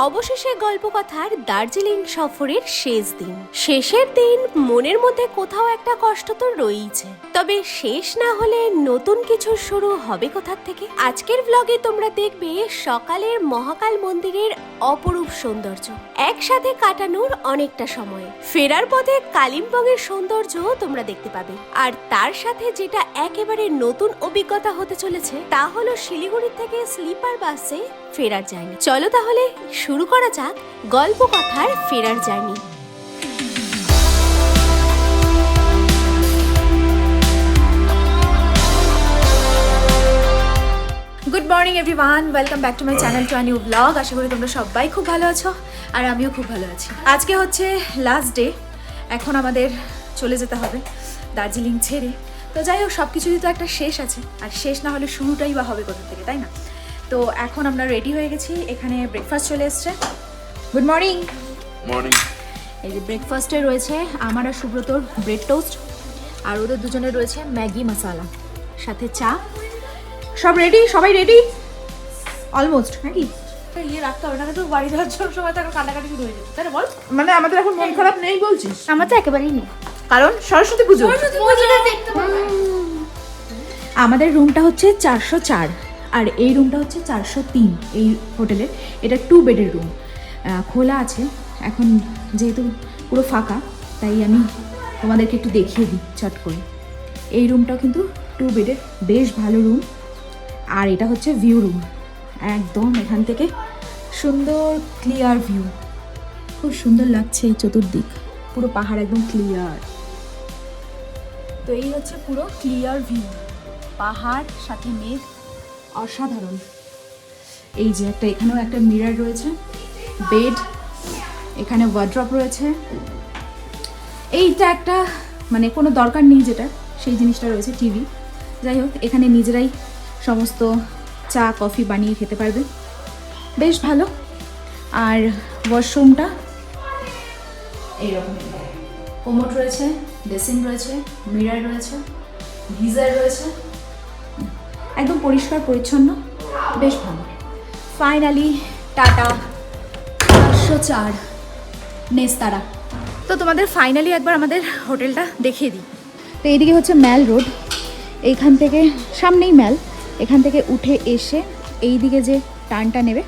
অবশেষে গল্পকথার দার্জিলিং সফরের শেষ দিন। শেষের দিন মনের মধ্যে কোথাও একটা কষ্ট তো রয়েইছে, তবে শেষ না হলে নতুন কিছু শুরু হবে কোথার থেকে। আজকের ব্লগে তোমরা দেখবে সকালের মহাকাল মন্দিরের অপরূপ সৌন্দর্য, একসাথে কাটানোর অনেকটা সময়। ফেরার পথে কালিম্পংয়ের সৌন্দর্য তোমরা দেখতে পাবে, আর তার সাথে যেটা একেবারে নতুন অভিজ্ঞতা হতে চলেছে তা হলো শিলিগুড়ি থেকে স্লিপার বাসে ফেরার জার্নি। চলো তাহলে শুরু করা যাক গল্পকথার ফেরার journey. Good morning everyone, welcome back to my channel to a new blog. আশা করি তোমরা সবাই খুব ভালো আছো আর আমিও খুব ভালো আছি। আজকে হচ্ছে লাস্ট ডে, এখন আমাদের চলে যেতে হবে দার্জিলিং ছেড়ে। তো যাই হোক, সব কিছুরই তো একটা শেষ আছে, আর শেষ না হলে শুরুটাই বা হবে কোথা থেকে, তাই না? তো এখন আমরা রেডি হয়ে গেছি, এখানে ব্রেকফাস্ট চলে এসছে। Good morning. মর্নিং। এই যে ব্রেকফাস্টে রয়েছে আমার আর সুব্রতর ব্রেড টোস্ট, আর ওদের দুজনের রয়েছে ম্যাগি মশালা, সাথে চা। সব রেডি, সবাই রেডি অলমোস্ট নাকি? ইয়ে রাখতে হবে না তো, বাড়ি যাওয়ার জন্য সময় তো কান্নাকাটি শুরু হয়ে যেত, তাই না বল? মানে আমাদের এখন মন খারাপ নেই বলছিস? আমার তো একেবারেই নেই, কারণ সরস্বতী পুজো। আমাদের রুমটা হচ্ছে 404 আর এই রুমটা হচ্ছে 403 এই হোটেলের। এটা 2 বেডের রুম, খোলা আছে। এখন যেহেতু পুরো ফাঁকা, তাই আমি তোমাদেরকে একটু দেখিয়ে দিই চট করে। এই রুমটাও কিন্তু 2 বেডের, বেশ ভালো রুম। আর এটা হচ্ছে ভিউ রুম, একদম এখান থেকে সুন্দর ক্লিয়ার ভিউ, খুব সুন্দর লাগছে চতুর্দিক, পুরো পাহাড় একদম ক্লিয়ার। তো এই হচ্ছে পুরো ক্লিয়ার ভিউ, পাহাড় সাথে মেঘ, অসাধারণ। এই যে একটা, এখানেও একটা মিরর রয়েছে, বেড, এখানে ওয়ার্ড্রপ রয়েছে। এইটা একটা মানে কোনো দরকার নেই যেটা, সেই জিনিসটা রয়েছে, টিভি। যাই হোক, এখানে নিজেরাই সমস্ত চা কফি বানিয়ে খেতে পারবে, বেশ ভালো। আর ওয়াশরুমটা এইরকম, কোমোড রয়েছে, বেসিন রয়েছে, মিরর রয়েছে, গিজার রয়েছে, একদম পরিষ্কার পরিচ্ছন্ন, বেশ ভালো। Finally tata 404 নেস্তারা। তো তোমাদের ফাইনালি একবার আমাদের হোটেলটা দেখিয়ে দিই। তো এইদিকে হচ্ছে ম্যাল রোড, এইখান থেকে সামনেই ম্যাল, এখান থেকে উঠে এসে এই দিকে যে টার্নটা নেবে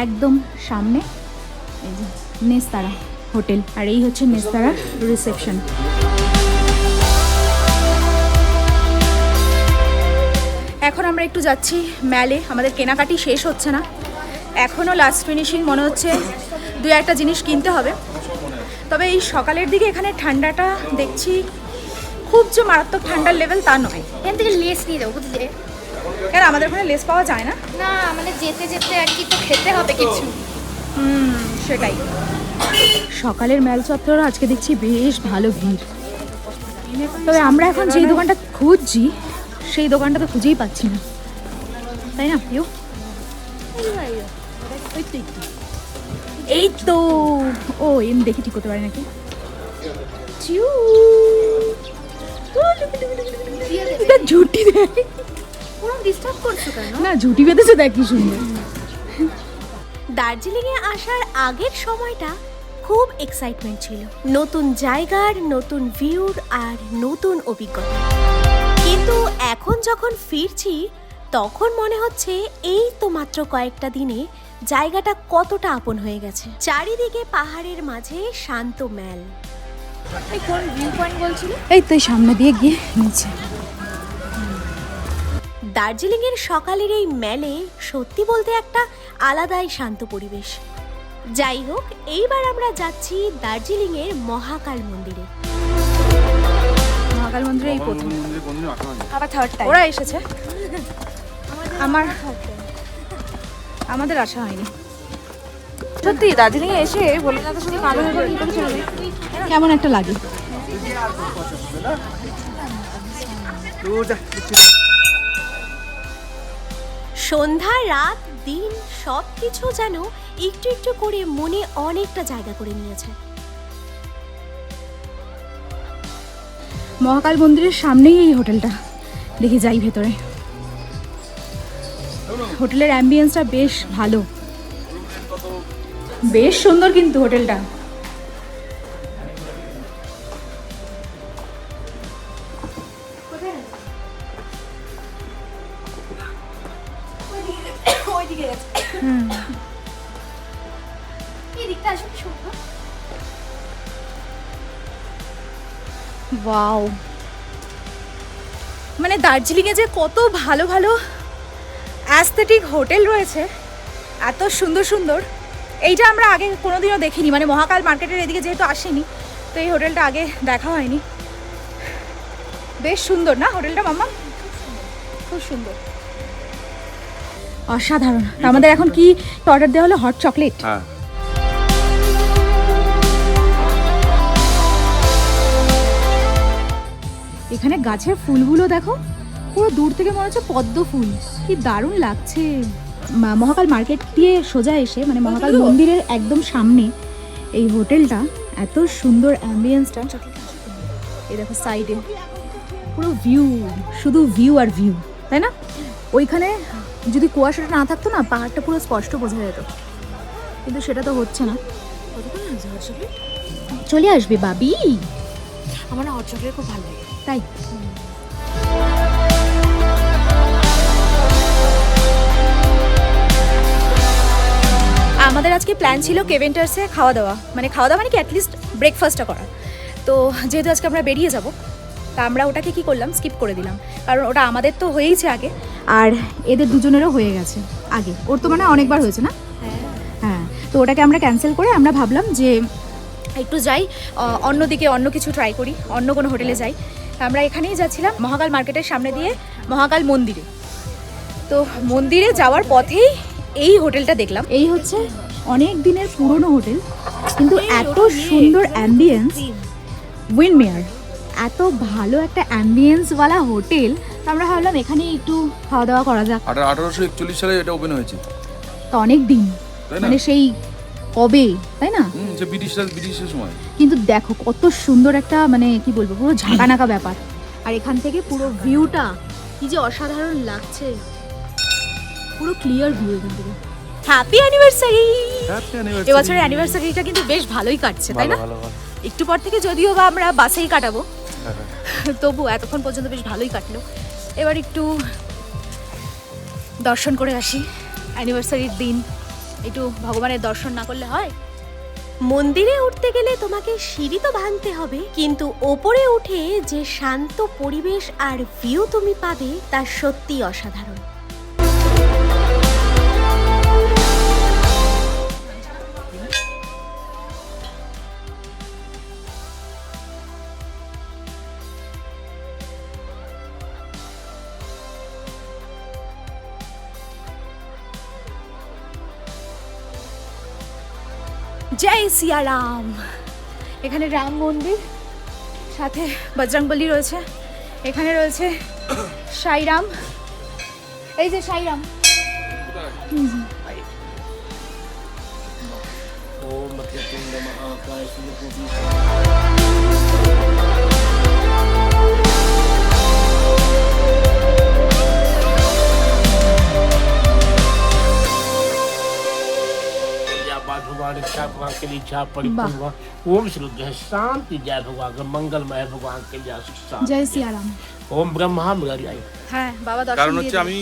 একদম সামনে এই যে নেস্তারা হোটেল, আর এই হচ্ছে নেস্তারা রিসেপশন। এখন আমরা একটু যাচ্ছি ম্যালে, আমাদের কেনাকাটি শেষ হচ্ছে না, এখনও লাস্ট ফিনিশিং মনে হচ্ছে, 2-1টা জিনিস কিনতে হবে। তবে এই সকালের দিকে এখানে ঠান্ডাটা দেখছি খুব যে মারাত্মক ঠান্ডার লেভেল তা নয়। এখান থেকে লেস নিয়ে দেবো, বুঝলে? কেন আমাদের ওখানে লেস পাওয়া যায় না? না, মানে যেতে যেতে আর কি তো খেতে হবে কিছু। সেটাই। সকালের মেল চত্বর আজকে দেখছি বেশ ভালো ভিড়। তবে আমরা এখন যেই দোকানটা খুঁজছি সেই দোকানটা তো খুঁজেই পাচ্ছি না, তাই না প্রিয়? এই তো, ও এমনি দেখি ঠিক করতে পারি নাকি। ঝুটি দেয় পুরো ডিস্টার্ব করছো কেন? না, ঝুটি বেঁধেছে, দেখ কি সুন্দর। দার্জিলিংয়ে আসার আগের সময়টা খুব এক্সাইটমেন্ট ছিল, নতুন জায়গার, নতুন ভিউর আর নতুন অভিজ্ঞতা। কিন্তু এখন যখন ফিরছি তখন মনে হচ্ছে এই তো মাত্র কয়েকটা দিনে জায়গাটা কতটা আপন হয়ে গেছে। চারিদিকে পাহাড়ের মাঝে শান্ত ম্যাল। এই কোন ভিউ পয়েন্ট বলছিলে? এই তো সামনে দিয়ে গিয়ে নিচে। দার্জিলিংয়ের সকালের এই ম্যালে সত্যি বলতে একটা আলাদাই শান্ত পরিবেশ। যাই হোক, এইবার আমরা যাচ্ছি দার্জিলিংয়ের মহাকাল মন্দিরে। মহাকাল মন্দিরে এই প্রথম, আবার থার্ড টাইম ওরা এসেছে, আমাদের আসা হয়নি। সত্যি দার্জিলিং এ এসে বলে না তো শুধু কালো হয়ে গেল, চলে যায়। কেমন একটা লাগে। সন্ধ্যা, রাত, দিন সব কিছু যেন একটু একটু করে মনে অনেকটা জায়গা করে নিয়েছে। মহাকাল মন্দিরের সামনেই এই হোটেলটা, দেখি যাই ভেতরে। হোটেলের অ্যাম্বিয়েন্সটা বেশ ভালো, বেশ সুন্দর কিন্তু হোটেলটা। ওয়াও, মানে দার্জিলিংয়ে যে কত ভালো ভালো অ্যাস্থেটিক হোটেল রয়েছে, এত সুন্দর সুন্দর। এইটা আমরা আগে কোনোদিনও দেখিনি, মানে মহাকাল মার্কেটের এদিকে যেহেতু আসেনি, তো এই হোটেলটা আগে দেখা হয়নি। বেশ সুন্দর না হোটেলটা মাম্মা? খুব সুন্দর, অসাধারণ। আমাদের এখন কি অর্ডার দেওয়া হলো? Hot chocolate. হ্যাঁ, এখানে গাছের ফুলগুলো দেখো, পুরো দূর থেকে মনে হচ্ছে পদ্ম ফুল, কি দারুণ লাগছে। মহাকাল মার্কেট দিয়ে সোজা এসে, মানে মহাকাল মন্দিরের একদম সামনে এই হোটেলটা, এত সুন্দর অ্যাম্বিয়েন্সটা। এই দেখো সাইডে পুরো ভিউ, শুধু ভিউ আর ভিউ, তাই না? ওইখানে যদি কুয়াশাটা না থাকতো না, পাহাড়টা পুরো স্পষ্ট বোঝা যেত, কিন্তু সেটা তো হচ্ছে না। চলে আসবে বাবি। আমার না হট চকলেট খুব ভালো লাগে। তাই আমাদের আজকে প্ল্যান ছিল কেভেন্টার্সে খাওয়া দাওয়া, মানে কি অ্যাটলিস্ট ব্রেকফাস্টটা করা। তো যেহেতু আজকে আমরা বেরিয়ে যাব, তা আমরা ওটাকে কি করলাম, স্কিপ করে দিলাম, কারণ ওটা আমাদের তো হয়েইছে আগে, আর এদের দুজনেরও হয়ে গেছে আগে। ওর তো মানে অনেকবার হয়েছে না? হ্যাঁ, তো ওটাকে আমরা ক্যান্সেল করে আমরা ভাবলাম যে একটু যাই অন্যদিকে, অন্য কিছু ট্রাই করি, অন্য কোনো হোটেলে যাই। আমরা এখানেই যাচ্ছিলাম মহাকাল মার্কেটের সামনে দিয়ে মহাকাল মন্দিরে। তো মন্দিরে যাওয়ার পথেই এই হোটেলটা দেখলাম। এই হচ্ছে অনেক দিনের পুরনো হোটেল, কিন্তু এত সুন্দর অ্যাম্বিয়েন্স, উইন্ডমেয়ার, এত ভালো একটা অ্যাম্বিয়েন্সওয়ালা হোটেল। তো আমরা ভাবলাম এখানে একটু খাওয়া দাওয়া করা যাক। 1841 সালে এটা ওপেন হয়েছে। তো অনেক দিন, তাই না? মানে সেই কবে, তাই না? যে ব্রিটিশের সময়। কিন্তু দেখো কত সুন্দর একটা, মানে কি বলবো, পুরো ঝাঁকানাকা ব্যাপার। আর এখান থেকে পুরো ভিউটা কি যে অসাধারণ লাগছে, পুরো ক্লিয়ার ভিউ এখান থেকে। Happy anniversary! এবছরের অ্যানিভার্সারিটা কিন্তু বেশ ভালোই কাটছে, তাই না? একটু পর থেকে যদিও বা আমরা বাসেই কাটাবো, তবু এতক্ষণ পর্যন্ত বেশ ভালোই কাটলো। এবার একটু দর্শন করে আসি, অ্যানিভার্সারির দিন একটু ভগবানের দর্শন না করলে হয়? মন্দিরে উঠতে গেলে তোমাকে সিঁড়ি তো ভাঙতে হবে, কিন্তু ওপরে উঠে যে শান্ত পরিবেশ আর ভিউ তুমি পাবে তা সত্যি অসাধারণ। জয় সিয়া রাম। এখানে রাম মন্দির, সাথে বজরংবলী রয়েছে, এখানে রয়েছে সাইরাম, এই যে সাইরাম। भगवान इच्छा भगवान के लिए इच्छा परिपूर्ण हुआ। ओम श्रुद्ध है शांति जय भगवान मंगलमय भगवान के लिए सुख शांति। জয় সিয়া রাম। ओम ब्रह्मा मुरारी। হ্যাঁ বাবা, দর্শন কারণ দিয়ে হচ্ছে দিন। আমি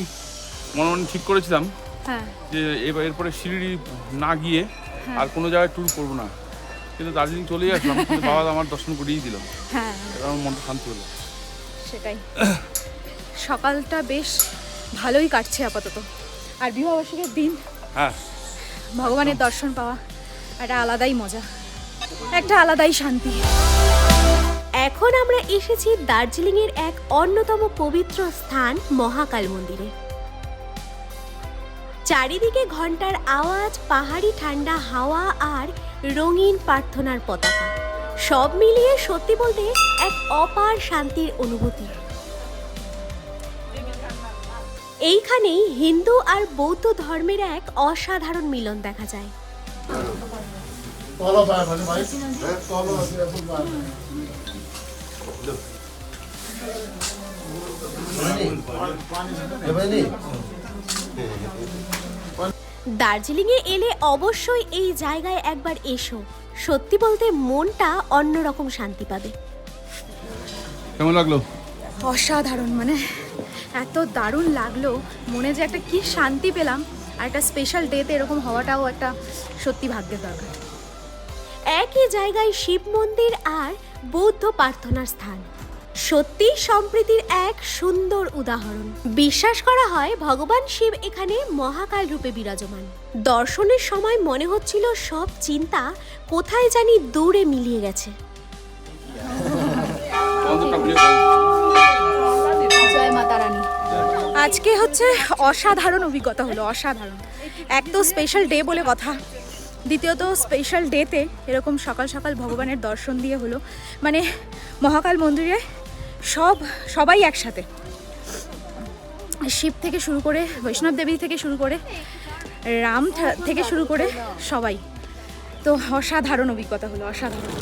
মনে ঠিক করেছিলাম হ্যাঁ যে এরপরে শিলিগুড়ি না গিয়ে আর কোনো জায়গায় ট্যুর করবো না, কিন্তু দার্জিলিং চলেই আসলাম, কিন্তু বাবা আমার দর্শন করিয়ে দিল, হ্যাঁ এবার আমার মনটা শান্তি হলো। সেটাই। সকালটা বেশ ভালোই কাটছে আপাতত, আর বিবাহবার্ষিকীর দিন হ্যাঁ, ভগবানের দর্শন পাওয়া একটা আলাদাই মজা, একটা আলাদাই শান্তি। এখন আমরা এসেছি দার্জিলিংয়ের এক অন্যতম পবিত্র স্থান মহাকাল মন্দিরে। চারিদিকে ঘন্টার আওয়াজ, পাহাড়ি ঠান্ডা হাওয়া আর রঙিন প্রার্থনার পতাকা, সব মিলিয়ে সত্যি বলতে এক অপার শান্তির অনুভূতি। এইখানেই হিন্দু আর বৌদ্ধ ধর্মের এক অসাধারণ মিলন দেখা যায়। দার্জিলিংয়ে এলে অবশ্যই এই জায়গায় একবার এসো, সত্যি বলতে মনটা অন্যরকম শান্তি পাবে। কেমন লাগলো? অসাধারণ, মানে এত দারুণ লাগলো, মনে যে একটা কি শান্তি পেলাম। আর একটা স্পেশাল ডেতে এরকম হওয়াটাও একটা সত্যি ভাগ্যের দরকার। একই জায়গায় শিব মন্দির আর বৌদ্ধ প্রার্থনার স্থান, সত্যি সম্প্রীতির এক সুন্দর উদাহরণ। বিশ্বাস করা হয় ভগবান শিব এখানে মহাকাল রূপে বিরাজমান। দর্শনের সময় মনে হচ্ছিল সব চিন্তা কোথায় জানি দূরে মিলিয়ে গেছে। জয় মাতা রানী। আজকে হচ্ছে অসাধারণ অভিজ্ঞতা হলো, অসাধারণ। এক তো স্পেশাল ডে বলে কথা, দ্বিতীয়ত স্পেশাল ডেতে এরকম সকাল সকাল ভগবানের দর্শন দিয়ে হলো, মানে মহাকাল মন্দিরে সবাই একসাথে, শিব থেকে শুরু করে বৈষ্ণব দেবী থেকে শুরু করে রাম থেকে শুরু করে সবাই। তো অসাধারণ অভিজ্ঞতা হলো, অসাধারণ।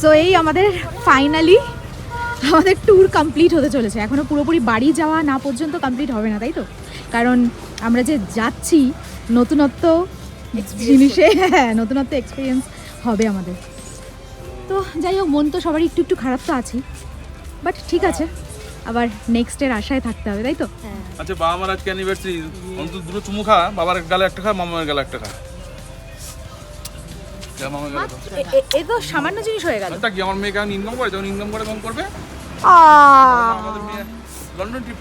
সো এই আমাদের ফাইনালি আমাদের ট্যুর কমপ্লিট হতে চলেছে। এখনও পুরোপুরি বাড়ি যাওয়া না পর্যন্ত কমপ্লিট হবে না, তাই তো? কারণ আমরা যে যাচ্ছি নতুনত্ব জিনিসে, হ্যাঁ নতুনত্ব এক্সপিরিয়েন্স হবে আমাদের। তো যাই হোক, মন তো সবারই একটু একটু খারাপ তো আছেই, বাট ঠিক আছে, আবার নেক্সটের আশায় থাকতে হবে, তাই তো? আচ্ছা, বাবা আমার আজকে অ্যানিভার্সারি, অন্তত দুটো চুমু খা, বাবার গালে একটা খা, মামার গালে একটা খা। মামার গালে এ তো সামান্য জিনিস হয়ে গেল। কি আমার মেয়ে কেমন ইনকাম করে, যখন ইনকাম করে তখন করবে। আমাদের মেয়ে লন্ডন ট্রিপ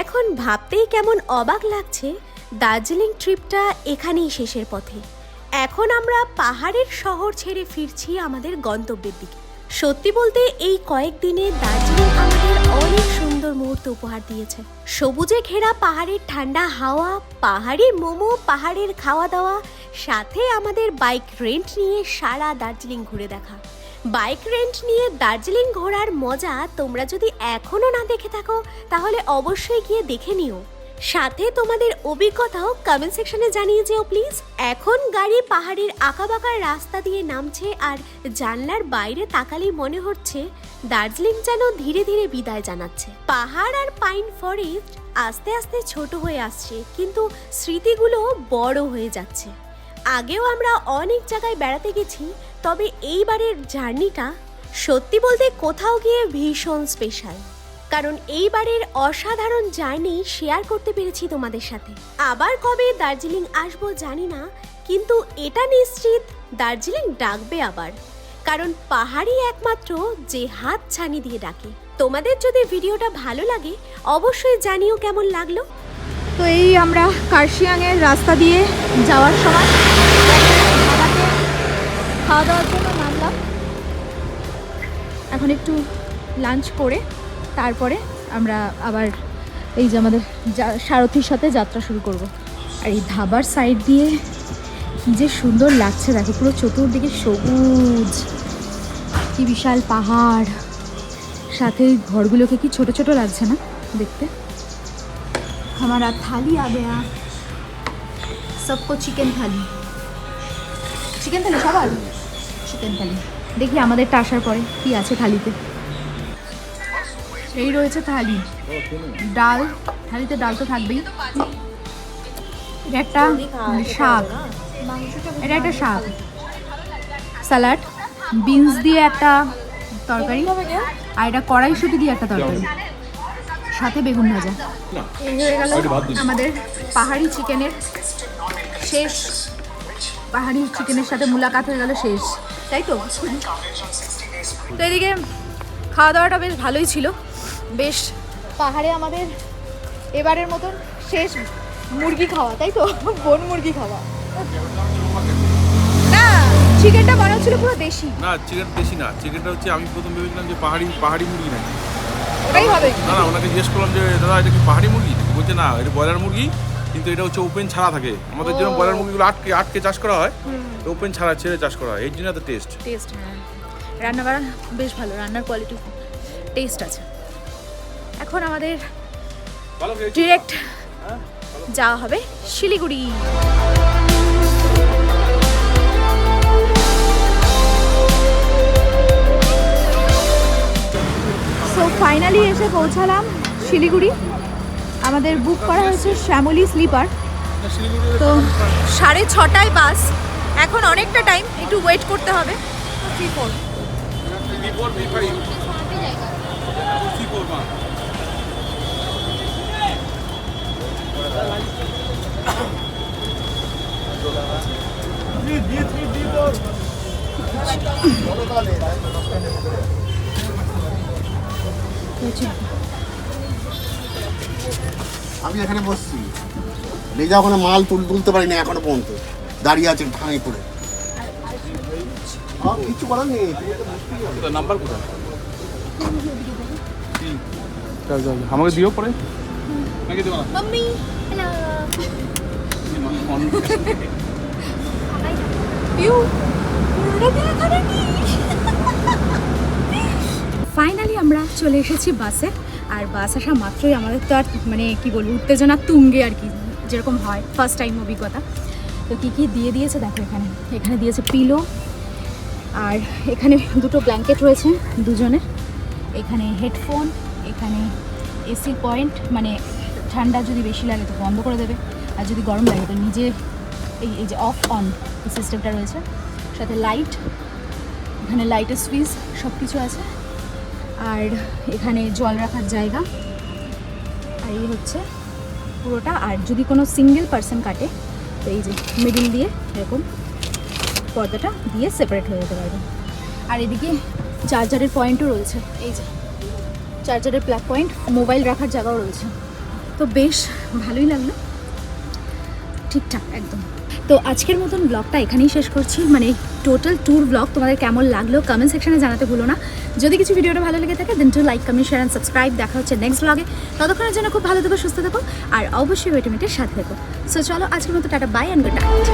এখন ভাবতেই কেমন অবাক লাগছে, দার্জিলিং ট্রিপটা এখানেই শেষের পথে। এখন আমরা পাহাড়ের শহর ছেড়ে ফিরছি আমাদের গন্তব্যের দিকে। সত্যি বলতে এই কয়েকদিনে দার্জিলিং আমাদের অনেক সুন্দর মুহূর্ত উপহার দিয়েছে। সবুজে ঘেরা পাহাড়ের ঠান্ডা হাওয়া, পাহাড়ি মোমো, পাহাড়ের খাওয়া দাওয়া, সাথে আমাদের বাইক রেন্ট নিয়ে সারা দার্জিলিং ঘুরে দেখা। বাইক রেন্ট নিয়ে দার্জিলিং ঘোরার মজা তোমরা যদি এখনো না দেখে থাকো তাহলে অবশ্যই গিয়ে দেখে নিও। সাথে তোমাদের অভিজ্ঞতাও কমেন্ট সেকশনে জানিয়ে যেও প্লিজ। এখন গাড়ি পাহাড়ের আঁকাবাঁকা রাস্তা দিয়ে নামছে আর জানলার বাইরে তাকালেই মনে হচ্ছে দার্জিলিং যেন ধীরে ধীরে বিদায় জানাচ্ছে। পাহাড় আর পাইন ফরেস্ট আস্তে আস্তে ছোট হয়ে আসছে, কিন্তু স্মৃতিগুলো বড় হয়ে যাচ্ছে। আগেও আমরা অনেক জায়গায় বেড়াতে গেছি, তবে এইবারের জার্নিটা সত্যি বলতে কোথাও গিয়ে ভীষণ স্পেশাল, কারণ এইবারের অসাধারণ জার্নি শেয়ার করতে পেরেছি তোমাদের সাথে। আবার কবে দার্জিলিং আসবো জানি না, কিন্তু এটা নিশ্চিত দার্জিলিং ডাকবে আবার, কারণ পাহাড়ি একমাত্র যে হাত ছানি দিয়ে ডাকে। তোমাদের যদি ভিডিওটা ভালো লাগে অবশ্যই জানিও কেমন লাগলো। তো এই আমরা কার্শিয়াংয়ের রাস্তা দিয়ে যাওয়ার সময় খাওয়া দাওয়ার জন্য নামলাম। এখন একটু লাঞ্চ করে তারপরে আমরা আবার এই যে আমাদের সারথীর সাথে যাত্রা শুরু করব। আর এই ধাবার সাইড দিয়ে কী যে সুন্দর লাগছে, দেখো পুরো চতুর্দিকে সবুজ, কি বিশাল পাহাড়, সাথে ঘরগুলোকে কি ছোট ছোট লাগছে না দেখতে। हमारा थाली आ गया, सबको चिकन थाली সবার চিকেন থালি। দেখি আমাদেরটা আসার পরে কি আছে থালিতে। এই রয়েছে থালি, ডাল, থালিতে ডাল তো থাকবেই, এটা একটা শাক, এটা একটা শাক, স্যালাড, বিনস দিয়ে একটা তরকারি, আর এটা কড়াইশুঁটি দিয়ে একটা তরকারি, সাথে বেগুন ভাজা। এই হয়ে গেল আমাদের পাহাড়ি চিকেনের শেষ, পাহাড়ি চিকেনের সাথে মুলাকাত হয়ে গেল শেষ, তাই তো? তো এদিকে খাওয়া দাওয়াটা বেশ ভালোই ছিল, বেশ পাহাড়ে আমাদের এবারের মতন শেষ মুরগি খাওয়া, তাই তো? বন মুরগি খাওয়া না, চিকেনটা বানানো ছিল পুরো দেশি। না, চিকেন দেশি না, চিকেনটা হচ্ছে আমি প্রথম ভেবেছিলাম যে পাহাড়ি মুরগি নাকি, ওটাই হবে। না না, ওনাকে জিজ্ঞেস করলাম যে দাদা এটা কি পাহাড়ি মুরগি, বলছে না এটা ব্রয়লার মুরগি, কিন্তু এটা হচ্ছে ওপেন ছাড়া থাকে। আমাদের যেরকম ব্রয়লার মুরগিগুলো আটকে চাষ করা হয়, ওপেন ছাড়া ছেড়ে চাষ করা হয়, এর জন্য তো টেস্ট। হ্যাঁ, রান্না বাড়া বেশ ভালো, রান্নার কোয়ালিটি টেস্ট আছে। এখন আমাদের ডিরেক্ট যাওয়া হবে শিলিগুড়ি। সো ফাইনালি এসে পৌঁছালাম শিলিগুড়ি। আমাদের বুক করা হয়েছে শ্যামলী স্লিপার। তো 6:30টায় বাস, এখন অনেকটা টাইম, একটু ওয়েট করতে হবে। আমি এখানে বসছি, লেজা ওখানে মাল তুলতে পারি না এখনো পর্যন্ত, দাঁড়িয়ে আছে ঠাঁই করে। কিছু করার নেই। নাম্বার কোথায়? আমাকে দিও পরে। মাম্মি হ্যালো ফাইনালি আমরা চলে এসেছি বাসে। আর বাস আসা মাত্রই আমাদের তো আর মানে কি বলবো, উত্তেজনা তুঙ্গে আর কি, যেরকম হয় ফার্স্ট টাইম অভিজ্ঞতা। তো কী কী দিয়ে দিয়েছে দেখো, এখানে দিয়েছে পিলো, আর এখানে দুটো ব্ল্যাঙ্কেট রয়েছে দুজনের, এখানে হেডফোন, এখানে এসি পয়েন্ট, মানে ঠান্ডা যদি বেশি লাগে তো বন্ধ করে দেবে, আর যদি গরম লাগে তো নিজে এই যে অফ অন এই সিস্টেমটা রয়েছে, সাথে লাইট, এখানে লাইটের সুইচ সব কিছু আছে, আর এখানে জল রাখার জায়গা, আর এই হচ্ছে পুরোটা। আর যদি কোনো সিঙ্গেল পার্সন কাটে তো এই যে মিডিল দিয়ে এরকম পর্দাটা দিয়ে সেপারেট হয়ে যেতে পারবে। আর এদিকে চার্জারের পয়েন্টও রয়েছে, এই যে চার্জারের প্লাগ পয়েন্ট, মোবাইল রাখার জায়গাও রয়েছে। তো বেশ ভালোই লাগলো, ঠিকঠাক একদম। তো আজকের মতন ব্লগটা এখানেই শেষ করছি, মানে টোটাল ট্যুর ব্লগ। তোমাদের কেমন লাগলো কমেন্ট সেকশনে জানাতে ভুলো না। যদি কিছু ভিডিওটা ভালো লেগে থাকে then to like, comment, share and subscribe. দেখা হচ্ছে নেক্সট ব্লগে, ততক্ষণের জন্য খুব ভালো থেকো, সুস্থ থেকো, আর অবশ্যই ভিটামিনের সাথে থেকো। সো চলো আজকের মতো tata, bye and good night.